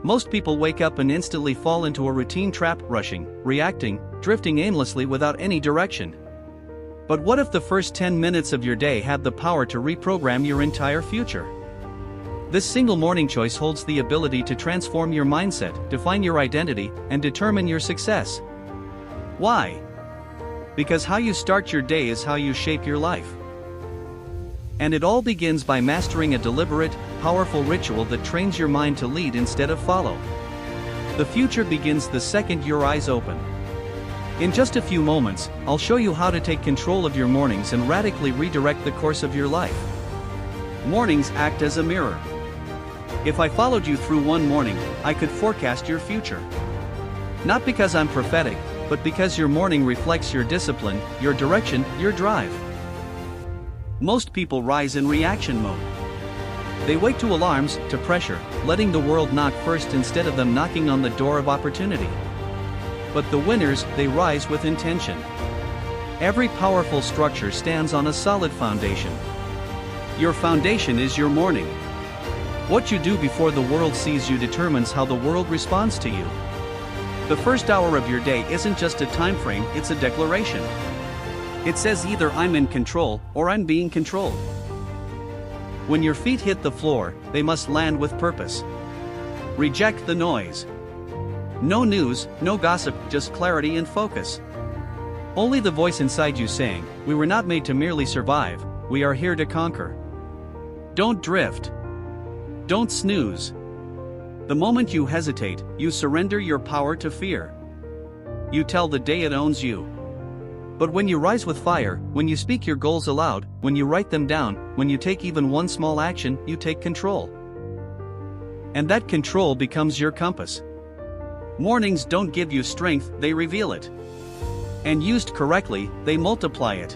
Most people wake up and instantly fall into a routine trap, rushing, reacting, drifting aimlessly without any direction. But what if the first 10 minutes of your day had the power to reprogram your entire future? This single morning choice holds the ability to transform your mindset, define your identity, and determine your success. Why? Because how you start your day is how you shape your life. And it all begins by mastering a deliberate, powerful ritual that trains your mind to lead instead of follow. The future begins the second your eyes open. In just a few moments, I'll show you how to take control of your mornings and radically redirect the course of your life. Mornings act as a mirror. If I followed you through one morning, I could forecast your future. Not because I'm prophetic, but because your morning reflects your discipline, your direction, your drive. Most people rise in reaction mode. They wake to alarms, to pressure, letting the world knock first instead of them knocking on the door of opportunity. But the winners, they rise with intention. Every powerful structure stands on a solid foundation. Your foundation is your morning. What you do before the world sees you determines how the world responds to you. The first hour of your day isn't just a time frame, it's a declaration. It says either I'm in control or I'm being controlled. When your feet hit the floor, they must land with purpose. Reject the noise. No news, no gossip, just clarity and focus. Only the voice inside you saying, "We were not made to merely survive, we are here to conquer." Don't drift. Don't snooze. The moment you hesitate, you surrender your power to fear. You tell the day it owns you. But when you rise with fire, when you speak your goals aloud, when you write them down, when you take even one small action, you take control. And that control becomes your compass. Mornings don't give you strength, they reveal it. And used correctly, they multiply it.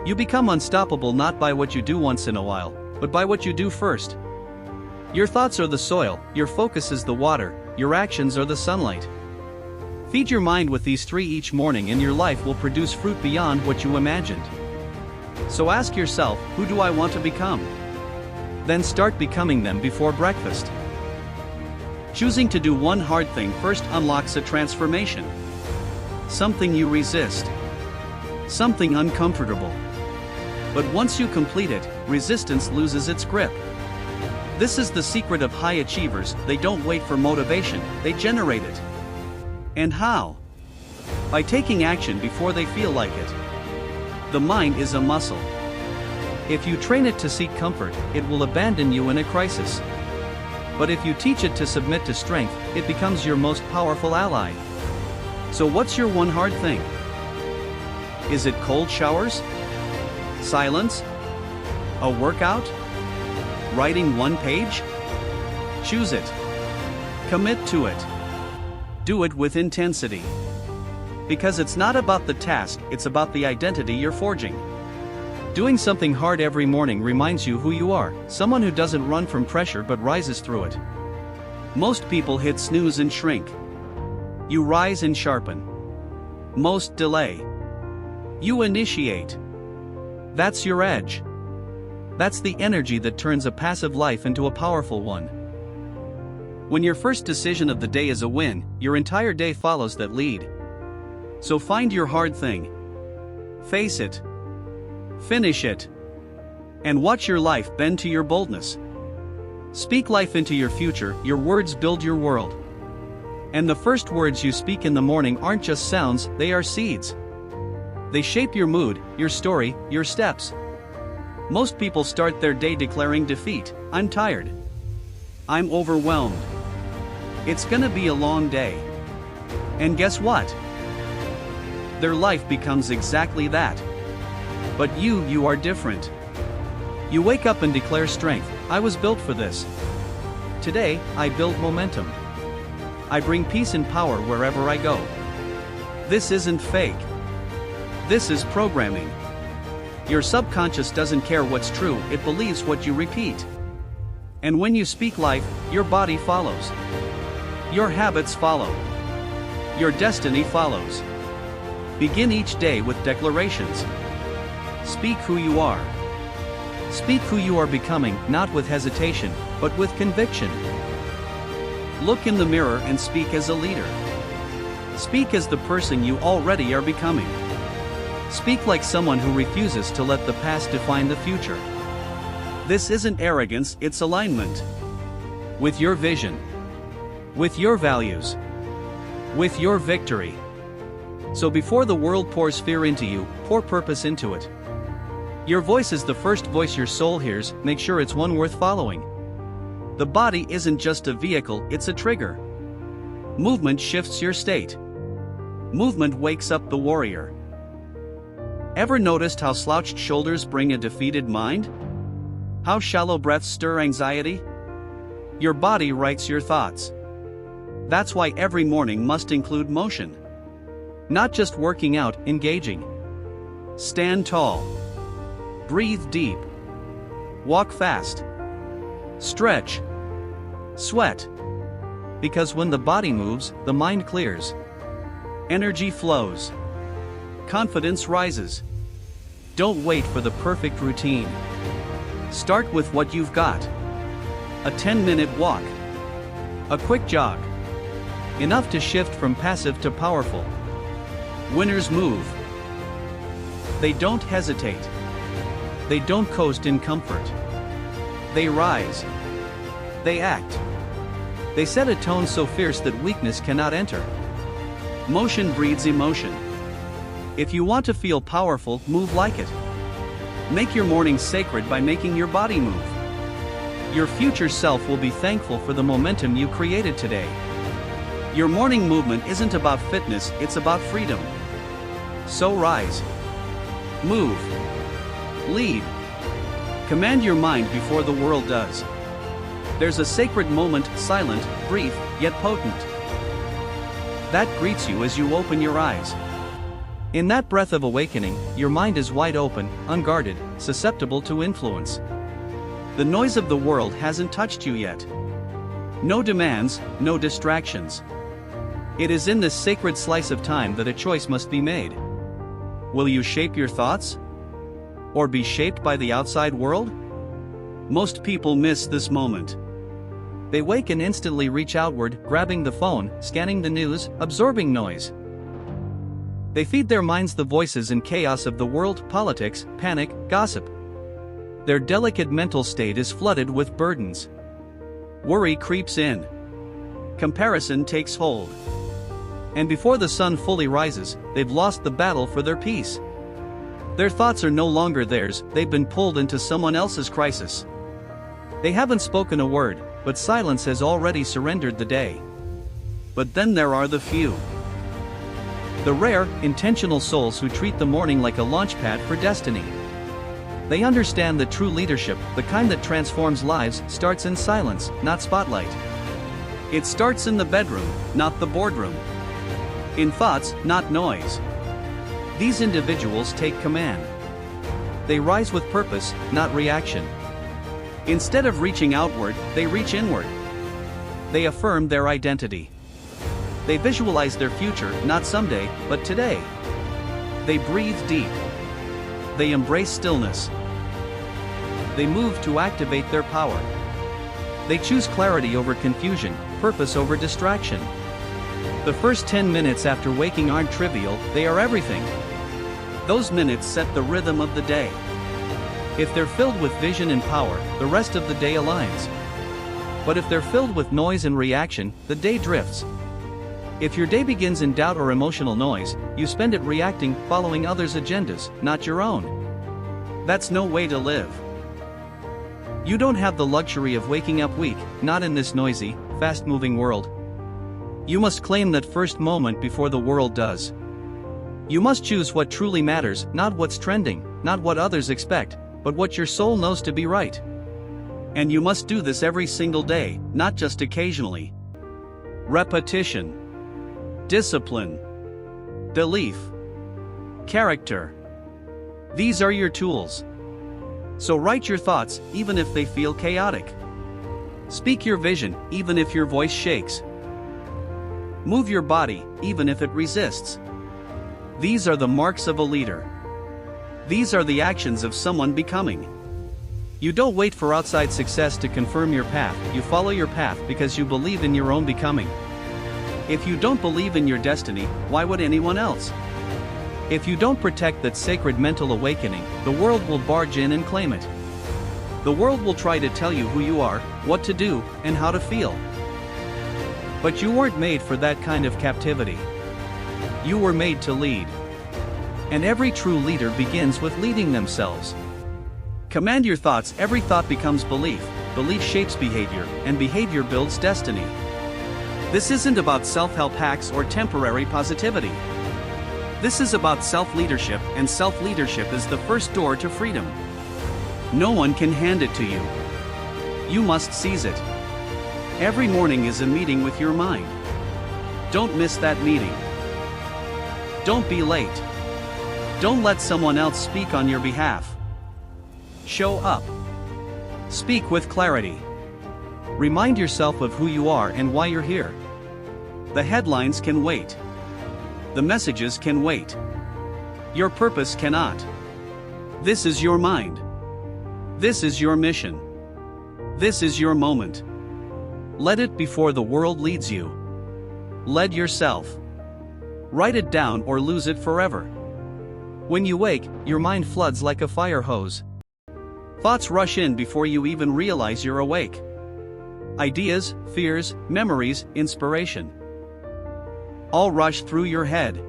You become unstoppable not by what you do once in a while, but by what you do first. Your thoughts are the soil, your focus is the water, your actions are the sunlight. Feed your mind with these three each morning and your life will produce fruit beyond what you imagined. So ask yourself, who do I want to become? Then start becoming them before breakfast. Choosing to do one hard thing first unlocks a transformation. Something you resist. Something uncomfortable. But once you complete it, resistance loses its grip. This is the secret of high achievers, they don't wait for motivation, they generate it. And how? By taking action before they feel like it. The mind is a muscle. If you train it to seek comfort, it will abandon you in a crisis. But if you teach it to submit to strength, it becomes your most powerful ally. So what's your one hard thing? Is it cold showers? Silence? A workout? Writing one page? Choose it. Commit to it. Do it with intensity. Because it's not about the task, it's about the identity you're forging. Doing something hard every morning reminds you who you are, someone who doesn't run from pressure but rises through it. Most people hit snooze and shrink. You rise and sharpen. Most delay. You initiate. That's your edge. That's the energy that turns a passive life into a powerful one. When your first decision of the day is a win, your entire day follows that lead. So find your hard thing. Face it. Finish it. And watch your life bend to your boldness. Speak life into your future, your words build your world. And the first words you speak in the morning aren't just sounds, they are seeds. They shape your mood, your story, your steps. Most people start their day declaring defeat. I'm tired. I'm overwhelmed. It's gonna be a long day. And guess what? Their life becomes exactly that. But you are different. You wake up and declare strength. I was built for this. Today, I build momentum. I bring peace and power wherever I go. This isn't fake. This is programming. Your subconscious doesn't care what's true, it believes what you repeat. And when you speak life, your body follows. Your habits follow. Your destiny follows. Begin each day with declarations. Speak who you are. Speak who you are becoming, not with hesitation, but with conviction. Look in the mirror and speak as a leader. Speak as the person you already are becoming. Speak like someone who refuses to let the past define the future. This isn't arrogance, it's alignment. With your vision. With your values. With your victory. So before the world pours fear into you, pour purpose into it. Your voice is the first voice your soul hears, make sure it's one worth following. The body isn't just a vehicle, it's a trigger. Movement shifts your state. Movement wakes up the warrior. Ever noticed how slouched shoulders bring a defeated mind? How shallow breaths stir anxiety? Your body writes your thoughts. That's why every morning must include motion. Not just working out, engaging. Stand tall. Breathe deep. Walk fast. Stretch. Sweat. Because when the body moves, the mind clears. Energy flows. Confidence rises. Don't wait for the perfect routine. Start with what you've got. A 10-minute walk. A quick jog. Enough to shift from passive to powerful. Winners move. They don't hesitate. They don't coast in comfort. They rise. They act. They set a tone so fierce that weakness cannot enter. Motion breeds emotion. If you want to feel powerful, move like it. Make your morning sacred by making your body move. Your future self will be thankful for the momentum you created today. Your morning movement isn't about fitness, it's about freedom. So rise. Move. Lead. Command your mind before the world does. There's a sacred moment, silent, brief, yet potent. That greets you as you open your eyes. In that breath of awakening, your mind is wide open, unguarded, susceptible to influence. The noise of the world hasn't touched you yet. No demands, no distractions. It is in this sacred slice of time that a choice must be made. Will you shape your thoughts? Or be shaped by the outside world? Most people miss this moment. They wake and instantly reach outward, grabbing the phone, scanning the news, absorbing noise. They feed their minds the voices and chaos of the world, politics, panic, gossip. Their delicate mental state is flooded with burdens. Worry creeps in. Comparison takes hold. And before the sun fully rises, they've lost the battle for their peace. Their thoughts are no longer theirs, they've been pulled into someone else's crisis. They haven't spoken a word, but silence has already surrendered the day. But then there are the few. The rare, intentional souls who treat the morning like a launchpad for destiny. They understand that true leadership, the kind that transforms lives, starts in silence, not spotlight. It starts in the bedroom, not the boardroom. In thoughts, not noise. These individuals take command. They rise with purpose, not reaction. Instead of reaching outward, they reach inward. They affirm their identity. They visualize their future, not someday, but today. They breathe deep. They embrace stillness. They move to activate their power. They choose clarity over confusion, purpose over distraction. The first 10 minutes after waking aren't trivial, they are everything. Those minutes set the rhythm of the day. If they're filled with vision and power, the rest of the day aligns. But if they're filled with noise and reaction, the day drifts. If your day begins in doubt or emotional noise, you spend it reacting, following others' agendas, not your own. That's no way to live. You don't have the luxury of waking up weak, not in this noisy, fast-moving world. You must claim that first moment before the world does. You must choose what truly matters, not what's trending, not what others expect, but what your soul knows to be right. And you must do this every single day, not just occasionally. Repetition. Discipline. Belief. Character. These are your tools. So write your thoughts, even if they feel chaotic. Speak your vision, even if your voice shakes. Move your body, even if it resists. These are the marks of a leader. These are the actions of someone becoming. You don't wait for outside success to confirm your path, you follow your path because you believe in your own becoming. If you don't believe in your destiny, why would anyone else? If you don't protect that sacred mental awakening, the world will barge in and claim it. The world will try to tell you who you are, what to do, and how to feel. But you weren't made for that kind of captivity. You were made to lead. And every true leader begins with leading themselves. Command your thoughts, every thought becomes belief, belief shapes behavior, and behavior builds destiny. This isn't about self-help hacks or temporary positivity. This is about self-leadership, and self-leadership is the first door to freedom. No one can hand it to you. You must seize it. Every morning is a meeting with your mind. Don't miss that meeting. Don't be late. Don't let someone else speak on your behalf. Show up. Speak with clarity. Remind yourself of who you are and why you're here. The headlines can wait. The messages can wait. Your purpose cannot. This is your mind. This is your mission. This is your moment. Let it before the world leads you. Lead yourself. Write it down or lose it forever. When you wake, your mind floods like a fire hose. Thoughts rush in before you even realize you're awake. Ideas, fears, memories, inspiration. All rush through your head.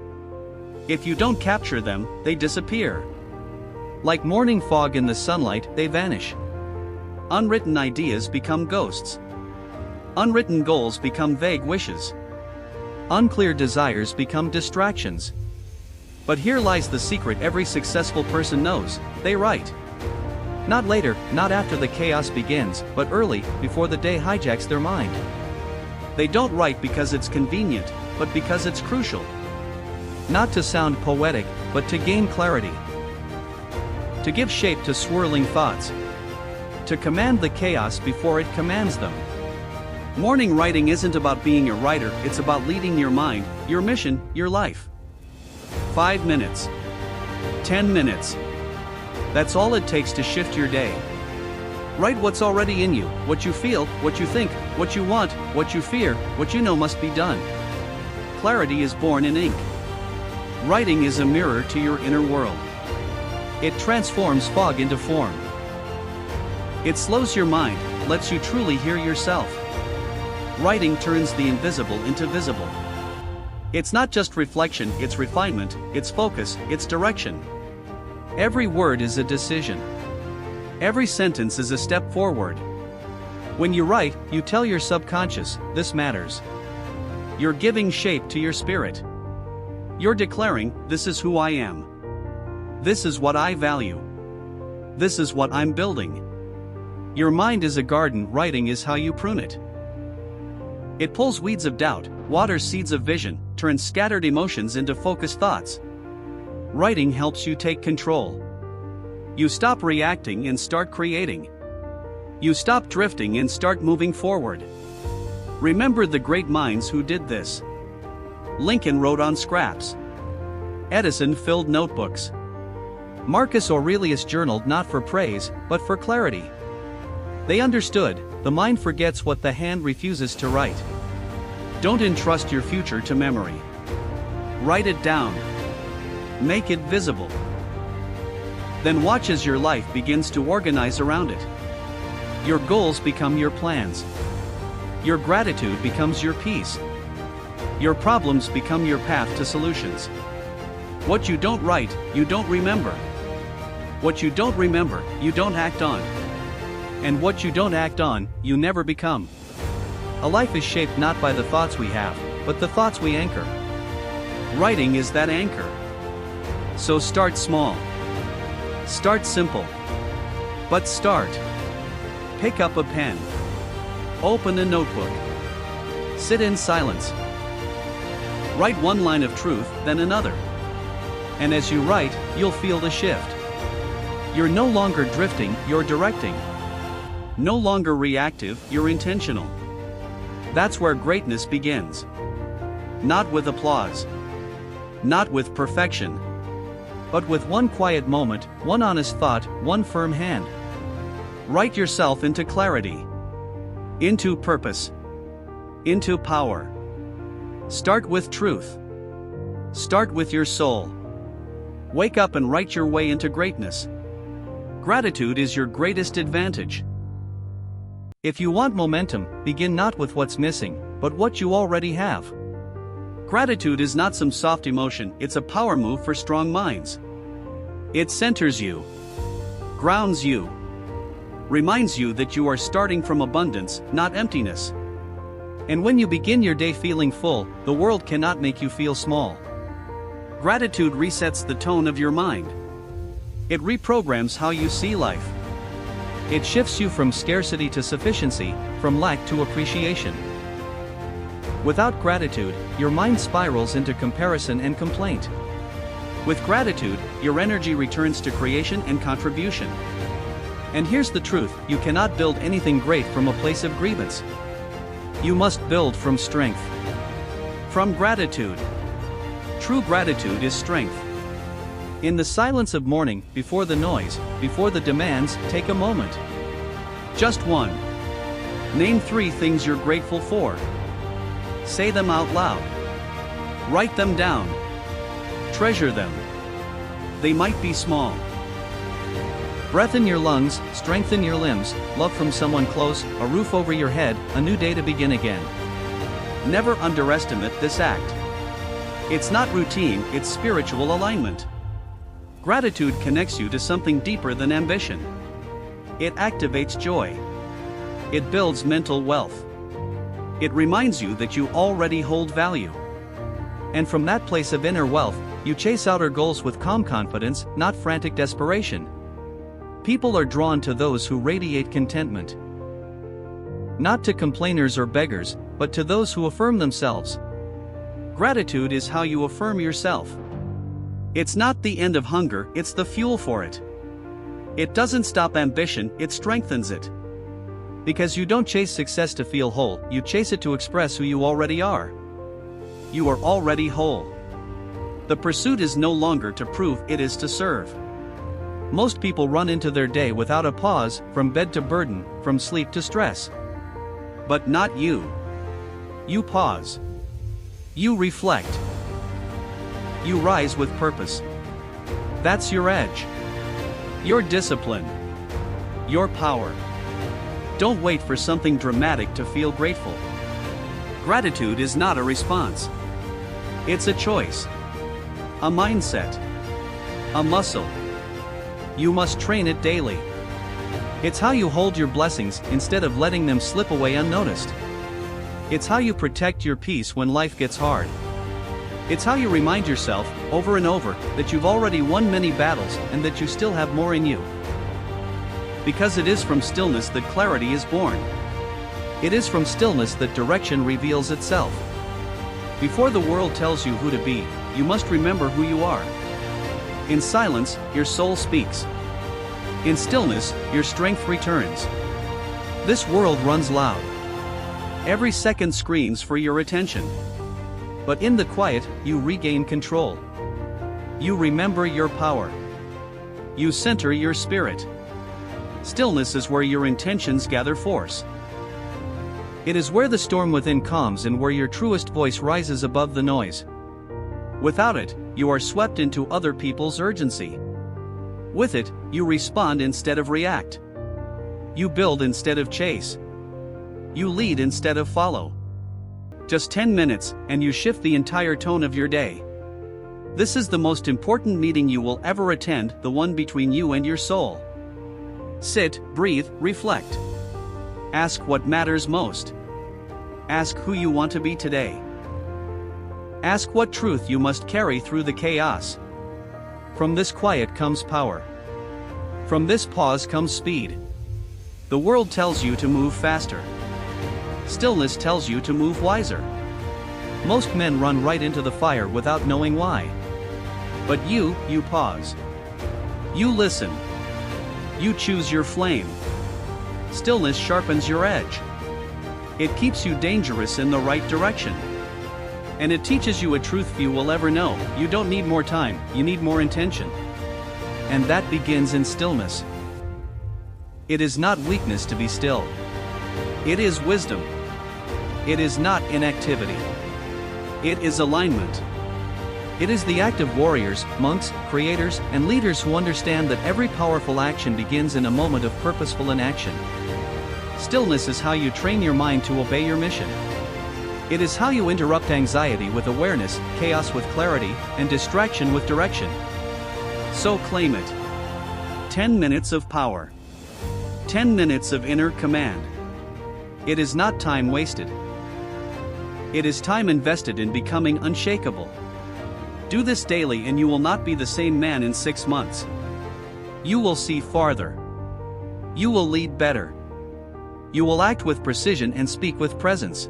If you don't capture them, they disappear. Like morning fog in the sunlight, they vanish. Unwritten ideas become ghosts. Unwritten goals become vague wishes. Unclear desires become distractions. But here lies the secret every successful person knows: they write. Not later, not after the chaos begins, but early, before the day hijacks their mind. They don't write because it's convenient, but because it's crucial. Not to sound poetic, but to gain clarity. To give shape to swirling thoughts. To command the chaos before it commands them. Morning writing isn't about being a writer, it's about leading your mind, your mission, your life. 5 minutes. 10 minutes. That's all it takes to shift your day. Write what's already in you, what you feel, what you think, what you want, what you fear, what you know must be done. Clarity is born in ink. Writing is a mirror to your inner world. It transforms fog into form. It slows your mind, lets you truly hear yourself. Writing turns the invisible into visible. It's not just reflection, it's refinement, it's focus, it's direction. Every word is a decision. Every sentence is a step forward. When you write, you tell your subconscious, this matters. You're giving shape to your spirit. You're declaring, this is who I am. This is what I value. This is what I'm building. Your mind is a garden, writing is how you prune it. It pulls weeds of doubt, waters seeds of vision, turns scattered emotions into focused thoughts. Writing helps you take control. You stop reacting and start creating. You stop drifting and start moving forward. Remember the great minds who did this. Lincoln wrote on scraps. Edison filled notebooks. Marcus Aurelius journaled not for praise, but for clarity. They understood, the mind forgets what the hand refuses to write. Don't entrust your future to memory. Write it down. Make it visible. Then watch as your life begins to organize around it. Your goals become your plans. Your gratitude becomes your peace. Your problems become your path to solutions. What you don't write, you don't remember. What you don't remember, you don't act on. And what you don't act on, you never become. A life is shaped not by the thoughts we have, but the thoughts we anchor. Writing is that anchor. So start small. Start simple. But start. Pick up a pen. Open a notebook. Sit in silence. Write one line of truth, then another. And as you write, you'll feel the shift. You're no longer drifting, you're directing. No longer reactive, you're intentional. That's where greatness begins. Not with applause. Not with perfection. But with one quiet moment, one honest thought, one firm hand. Write yourself into clarity, into purpose, into power. Start with truth. Start with your soul. Wake up and write your way into greatness. Gratitude is your greatest advantage. If you want momentum, begin not with what's missing, but what you already have. Gratitude is not some soft emotion, it's a power move for strong minds. It centers you, grounds you, reminds you that you are starting from abundance, not emptiness. And when you begin your day feeling full, the world cannot make you feel small. Gratitude resets the tone of your mind. It reprograms how you see life. It shifts you from scarcity to sufficiency, from lack to appreciation. Without gratitude, your mind spirals into comparison and complaint. With gratitude, your energy returns to creation and contribution. And here's the truth, you cannot build anything great from a place of grievance. You must build from strength. From gratitude. True gratitude is strength. In the silence of morning, before the noise, before the demands, take a moment. Just one. Name 3 things you're grateful for. Say them out loud. Write them down. Treasure them. They might be small. Breath in your lungs, strength in your limbs, love from someone close, a roof over your head, a new day to begin again. Never underestimate this act. It's not routine, it's spiritual alignment. Gratitude connects you to something deeper than ambition. It activates joy. It builds mental wealth. It reminds you that you already hold value. And from that place of inner wealth, you chase outer goals with calm confidence, not frantic desperation. People are drawn to those who radiate contentment. Not to complainers or beggars, but to those who affirm themselves. Gratitude is how you affirm yourself. It's not the end of hunger, it's the fuel for it. It doesn't stop ambition, it strengthens it. Because you don't chase success to feel whole, you chase it to express who you already are. You are already whole. The pursuit is no longer to prove, it is to serve. Most people run into their day without a pause, from bed to burden, from sleep to stress. But not you. You pause. You reflect. You rise with purpose. That's your edge. Your discipline. Your power. Don't wait for something dramatic to feel grateful. Gratitude is not a response. It's a choice. A mindset. A muscle. You must train it daily. It's how you hold your blessings instead of letting them slip away unnoticed. It's how you protect your peace when life gets hard. It's how you remind yourself, over and over, that you've already won many battles and that you still have more in you. Because it is from stillness that clarity is born. It is from stillness that direction reveals itself. Before the world tells you who to be, you must remember who you are. In silence, your soul speaks. In stillness, your strength returns. This world runs loud. Every second screams for your attention. But in the quiet, you regain control. You remember your power. You center your spirit. Stillness is where your intentions gather force. It is where the storm within calms and where your truest voice rises above the noise. Without it, you are swept into other people's urgency. With it, you respond instead of react. You build instead of chase. You lead instead of follow. Just 10 minutes, and you shift the entire tone of your day. This is the most important meeting you will ever attend, the one between you and your soul. Sit, breathe, reflect. Ask what matters most. Ask who you want to be today. Ask what truth you must carry through the chaos. From this quiet comes power. From this pause comes speed. The world tells you to move faster. Stillness tells you to move wiser. Most men run right into the fire without knowing why. But you pause. You listen. You choose your flame. Stillness sharpens your edge. It keeps you dangerous in the right direction. And it teaches you a truth few will ever know: you don't need more time, you need more intention. And that begins in stillness. It is not weakness to be still. It is wisdom. It is not inactivity. It is alignment. It is the act of warriors, monks, creators, and leaders who understand that every powerful action begins in a moment of purposeful inaction. Stillness is how you train your mind to obey your mission. It is how you interrupt anxiety with awareness, chaos with clarity, and distraction with direction. So claim it. 10 minutes of power. 10 minutes of inner command. It is not time wasted. It is time invested in becoming unshakable. Do this daily and you will not be the same man in 6 months. You will see farther. You will lead better. You will act with precision and speak with presence.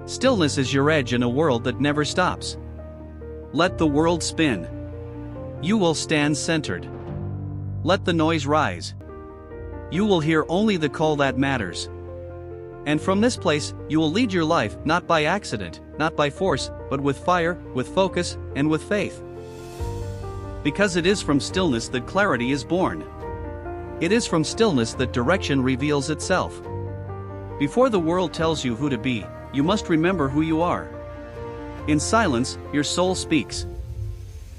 Stillness is your edge in a world that never stops. Let the world spin. You will stand centered. Let the noise rise. You will hear only the call that matters. And from this place, you will lead your life not by accident, not by force, but with fire, with focus, and with faith. Because it is from stillness that clarity is born. It is from stillness that direction reveals itself. Before the world tells you who to be, you must remember who you are. In silence, your soul speaks.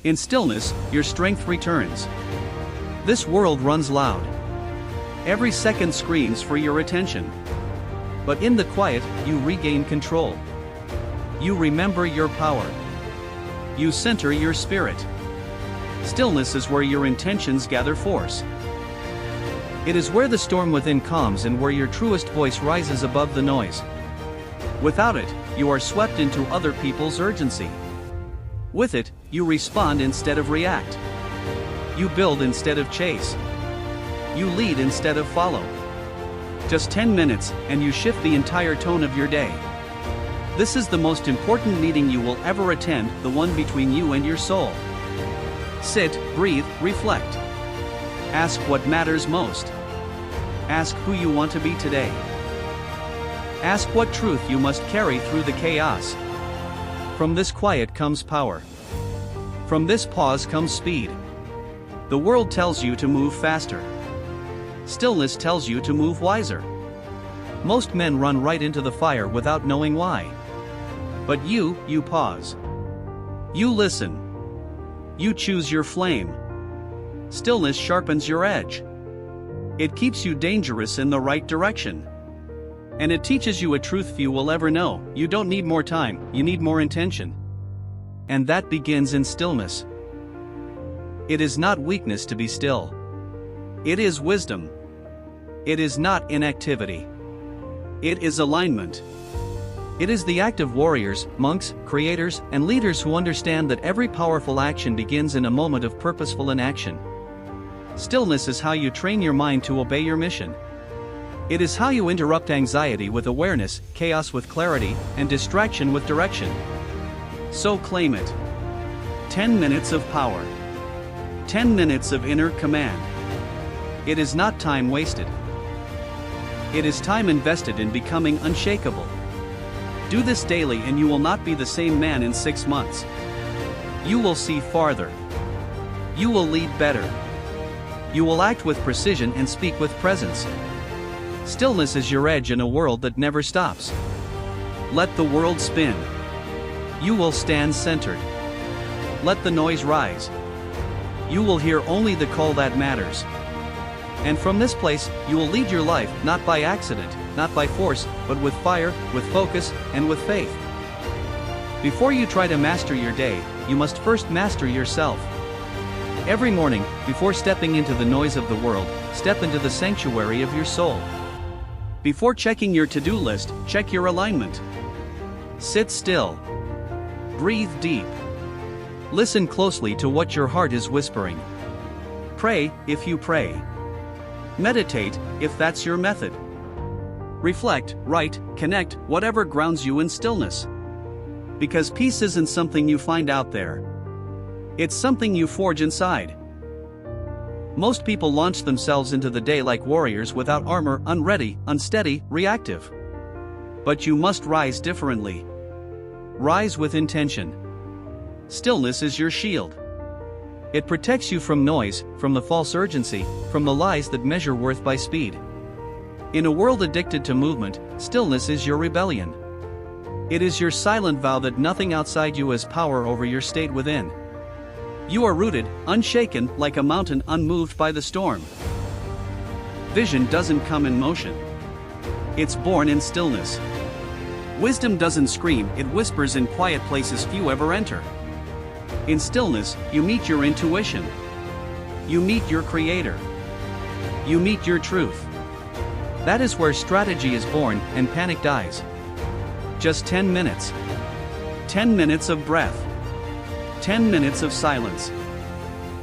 In stillness, your strength returns. This world runs loud. Every second screams for your attention. But in the quiet, you regain control. You remember your power. You center your spirit. Stillness is where your intentions gather force. It is where the storm within calms and where your truest voice rises above the noise. Without it, you are swept into other people's urgency. With it, you respond instead of react. You build instead of chase. You lead instead of follow. Just 10 minutes, and you shift the entire tone of your day. This is the most important meeting you will ever attend, the one between you and your soul. Sit, breathe, reflect. Ask what matters most. Ask who you want to be today. Ask what truth you must carry through the chaos. From this quiet comes power. From this pause comes speed. The world tells you to move faster. Stillness tells you to move wiser. Most men run right into the fire without knowing why. But you pause. You listen. You choose your flame. Stillness sharpens your edge. It keeps you dangerous in the right direction. And it teaches you a truth few will ever know: you don't need more time, you need more intention. And that begins in stillness. It is not weakness to be still. It is wisdom. It is not inactivity. It is alignment. It is the act of warriors, monks, creators, and leaders who understand that every powerful action begins in a moment of purposeful inaction. Stillness is how you train your mind to obey your mission. It is how you interrupt anxiety with awareness, chaos with clarity, and distraction with direction. So claim it. 10 minutes of power. 10 minutes of inner command. It is not time wasted. It is time invested in becoming unshakable. Do this daily and you will not be the same man in 6 months. You will see farther. You will lead better. You will act with precision and speak with presence. Stillness is your edge in a world that never stops. Let the world spin. You will stand centered. Let the noise rise. You will hear only the call that matters. And from this place, you will lead your life not by accident, not by force, but with fire, with focus, and with faith. Before you try to master your day, you must first master yourself. Every morning, before stepping into the noise of the world, step into the sanctuary of your soul. Before checking your to-do list, check your alignment. Sit still. Breathe deep. Listen closely to what your heart is whispering. Pray, if you pray. Meditate, if that's your method. Reflect, write, connect, whatever grounds you in stillness. Because peace isn't something you find out there. It's something you forge inside. Most people launch themselves into the day like warriors without armor, unready, unsteady, reactive. But you must rise differently. Rise with intention. Stillness is your shield. It protects you from noise, from the false urgency, from the lies that measure worth by speed. In a world addicted to movement, stillness is your rebellion. It is your silent vow that nothing outside you has power over your state within. You are rooted, unshaken, like a mountain unmoved by the storm. Vision doesn't come in motion. It's born in stillness. Wisdom doesn't scream, it whispers in quiet places few ever enter. In stillness, you meet your intuition. You meet your creator. You meet your truth. That is where strategy is born and panic dies. Just 10 minutes. 10 minutes of breath. 10 minutes of silence.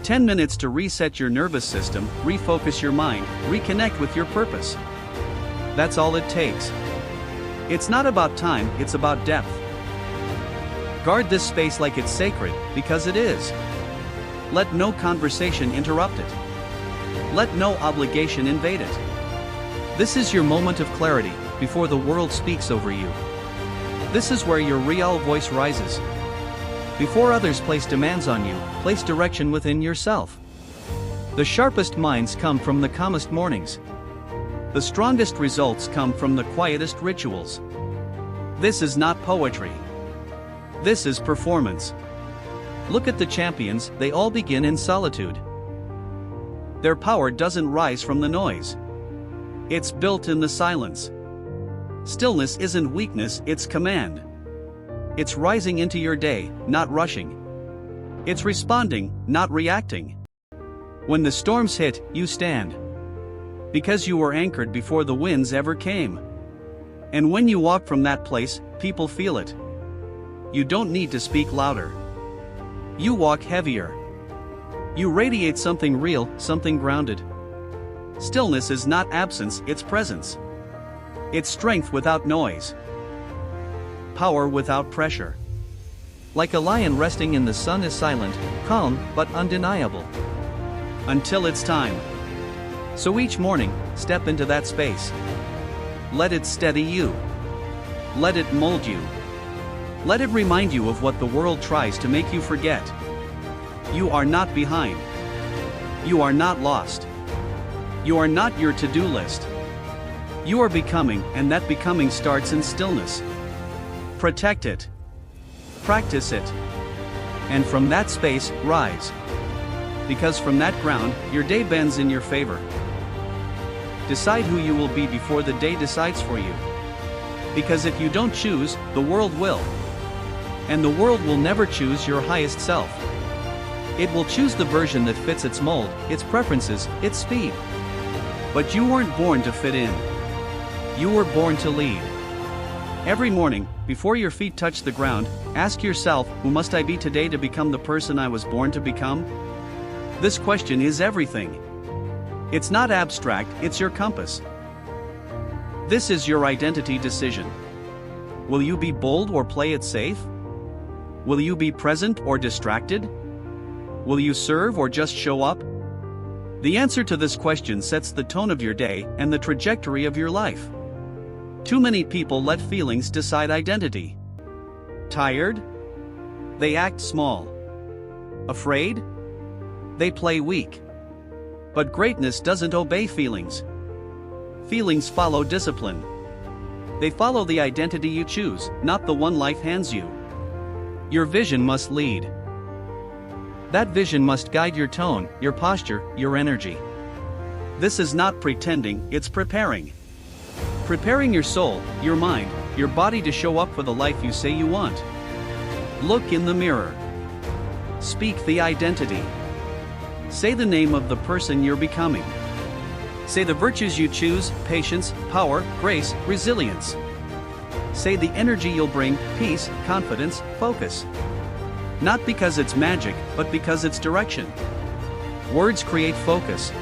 10 minutes to reset your nervous system, refocus your mind, reconnect with your purpose. That's all it takes. It's not about time, it's about depth. Guard this space like it's sacred, because it is. Let no conversation interrupt it. Let no obligation invade it. This is your moment of clarity, before the world speaks over you. This is where your real voice rises. Before others place demands on you, place direction within yourself. The sharpest minds come from the calmest mornings. The strongest results come from the quietest rituals. This is not poetry. This is performance. Look at the champions, they all begin in solitude. Their power doesn't rise from the noise. It's built in the silence. Stillness isn't weakness, it's command. It's rising into your day, not rushing. It's responding, not reacting. When the storms hit, you stand. Because you were anchored before the winds ever came. And when you walk from that place, people feel it. You don't need to speak louder. You walk heavier. You radiate something real, something grounded. Stillness is not absence, it's presence. It's strength without noise. Power without pressure. Like a lion resting in the sun is silent, calm, but undeniable. Until it's time. So each morning, step into that space. Let it steady you. Let it mold you. Let it remind you of what the world tries to make you forget. You are not behind. You are not lost. You are not your to-do list. You are becoming, and that becoming starts in stillness. Protect it. Practice it. And from that space, rise. Because from that ground, your day bends in your favor. Decide who you will be before the day decides for you. Because if you don't choose, the world will. And the world will never choose your highest self. It will choose the version that fits its mold, its preferences, its speed. But you weren't born to fit in. You were born to lead. Every morning, before your feet touch the ground, ask yourself, who must I be today to become the person I was born to become? This question is everything. It's not abstract, it's your compass. This is your identity decision. Will you be bold or play it safe? Will you be present or distracted? Will you serve or just show up? The answer to this question sets the tone of your day and the trajectory of your life. Too many people let feelings decide identity. Tired? They act small. Afraid? They play weak. But greatness doesn't obey feelings. Feelings follow discipline. They follow the identity you choose, not the one life hands you. Your vision must lead. That vision must guide your tone, your posture, your energy. This is not pretending, it's preparing. Preparing your soul, your mind, your body to show up for the life you say you want. Look in the mirror. Speak the identity. Say the name of the person you're becoming. Say the virtues you choose: patience, power, grace, resilience. Say the energy you'll bring: peace, confidence, focus. Not because it's magic, but because it's direction. Words create focus.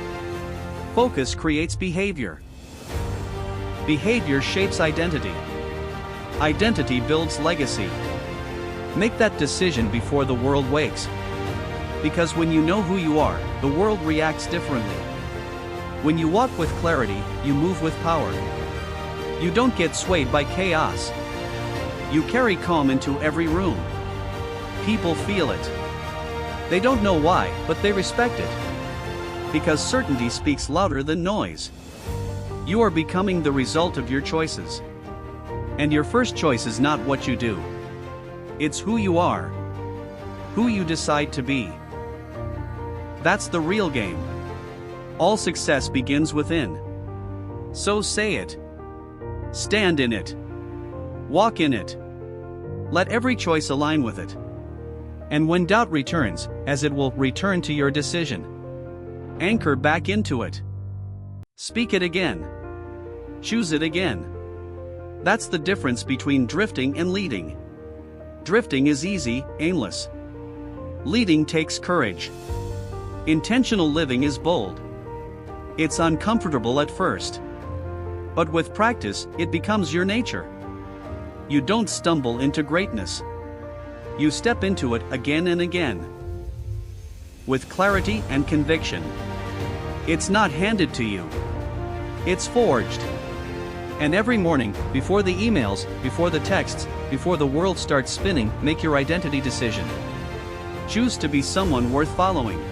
Focus creates behavior. Behavior shapes identity. Identity builds legacy. Make that decision before the world wakes. Because when you know who you are, the world reacts differently. When you walk with clarity, you move with power. You don't get swayed by chaos. You carry calm into every room. People feel it. They don't know why, but they respect it. Because certainty speaks louder than noise. You are becoming the result of your choices. And your first choice is not what you do. It's who you are. Who you decide to be. That's the real game. All success begins within. So say it. Stand in it. Walk in it. Let every choice align with it. And when doubt returns, as it will return to your decision, anchor back into it. Speak it again. Choose it again. That's the difference between drifting and leading. Drifting is easy, aimless. Leading takes courage. Intentional living is bold. It's uncomfortable at first. But with practice, it becomes your nature. You don't stumble into greatness. You step into it again and again. With clarity and conviction. It's not handed to you. It's forged. And every morning, before the emails, before the texts, before the world starts spinning, make your identity decision. Choose to be someone worth following.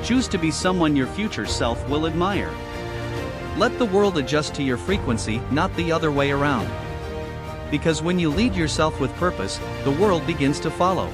Choose to be someone your future self will admire. Let the world adjust to your frequency, not the other way around. Because when you lead yourself with purpose, the world begins to follow.